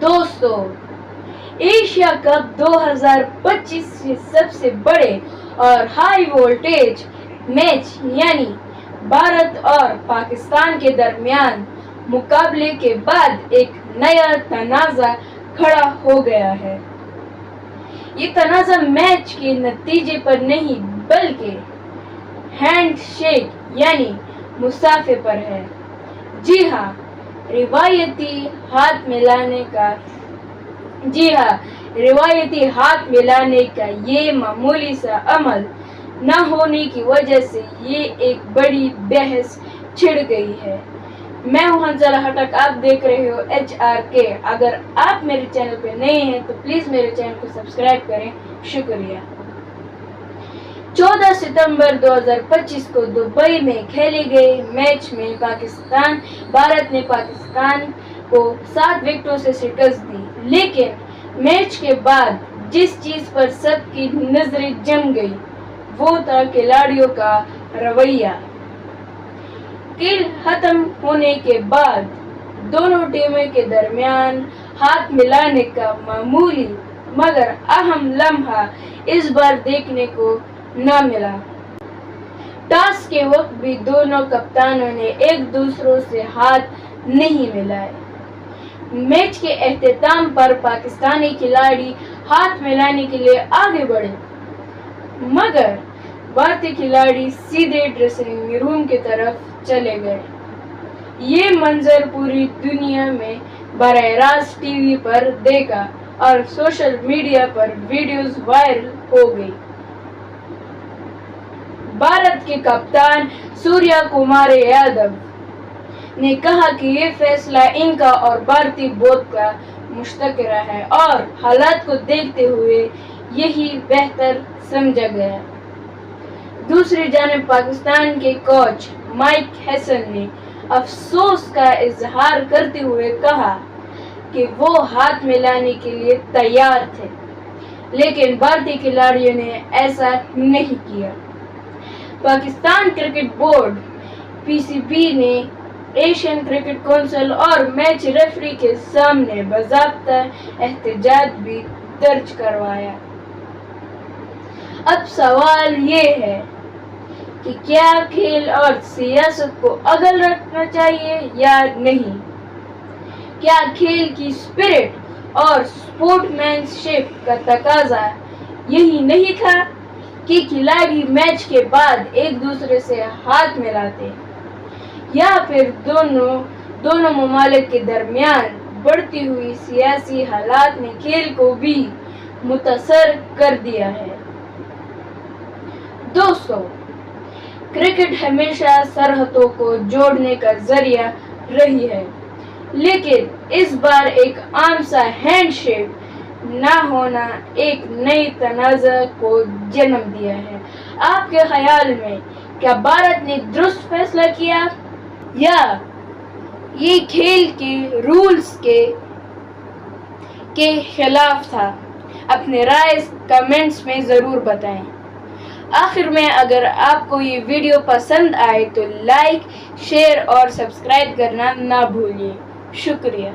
दोस्तों, Asia cup 2025 के सबसे बड़े और हाई वोल्टेज मैच यानी भारत और पाकिस्तान के दरमियान मुकाबले के बाद एक नया तनाज़ा खड़ा हो गया है। ये तनाज़ा मैच के नतीजे पर नहीं बल्कि हैंडशेक यानी मुसाफे पर है। जी हाँ, रिवायती हाथ मिलाने का ये मामूली सा अमल न होने की वजह से ये एक बड़ी बहस छिड़ गई है। मैं हूं हंसला हटक, आप देख रहे हो HRK। अगर आप मेरे चैनल पे नए हैं तो प्लीज मेरे चैनल को सब्सक्राइब करें, शुक्रिया। 14 सितंबर 2025 को दुबई में खेले गए मैच में भारत ने पाकिस्तान को 7 विकेटों से शिकस्त दी। लेकिन मैच के बाद जिस चीज पर सबकी नजरें जम गई वो था खिलाड़ियों का रवैया। खेल खत्म होने के बाद दोनों टीमों के दरमियान हाथ मिलाने का मामूली मगर अहम लम्हा इस बार देखने को न मिला। टॉस के वक्त भी दोनों कप्तानों ने एक दूसरों से हाथ नहीं मिलाए। मैच के एख्तिताम पर पाकिस्तानी खिलाड़ी हाथ मिलाने के लिए आगे बढ़े मगर भारतीय खिलाड़ी सीधे ड्रेसिंग रूम की तरफ चले गए। ये मंजर पूरी दुनिया में बराह रास्त टीवी पर देखा और सोशल मीडिया पर वीडियोस वायरल हो गई। भारत के कप्तान सूर्या कुमार यादव ने कहा कि ये फैसला इनका और भारतीय बोर्ड का मुश्तरका है और हालात को देखते हुए यही बेहतर समझा गया। दूसरी जानिब पाकिस्तान के कोच माइक हैसन ने अफसोस का इजहार करते हुए कहा कि वो हाथ मिलाने के लिए तैयार थे लेकिन भारतीय खिलाड़ियों ने ऐसा नहीं किया। पाकिस्तान क्रिकेट बोर्ड PCB ने एशियन क्रिकेट काउंसिल और मैच रेफरी के सामने बाज़ाब्ता एहतजाज भी दर्ज करवाया। अब सवाल ये है कि क्या खेल और सियासत को अलग रखना चाहिए या नहीं? क्या खेल की स्पिरिट और स्पोर्ट्समैनशिप का तकाजा यही नहीं था कि खिलाड़ी मैच के बाद एक दूसरे से हाथ मिलाते या फिर दोनों ममालिक के दरमियान बढ़ती हुई सियासी हालात ने खेल को भी मुतासर कर दिया है? दोस्तों, क्रिकेट हमेशा सरहदों को जोड़ने का जरिया रही है लेकिन इस बार एक आम सा हैंडशेक न होना एक नई तनाज़ा को जन्म दिया है। आपके ख्याल में क्या भारत ने दुरुस्त फैसला किया या ये खेल के रूल्स के खिलाफ था? अपने राय कमेंट्स में ज़रूर बताएं। आखिर में अगर आपको ये वीडियो पसंद आए तो लाइक, शेयर और सब्सक्राइब करना ना भूलिए। शुक्रिया।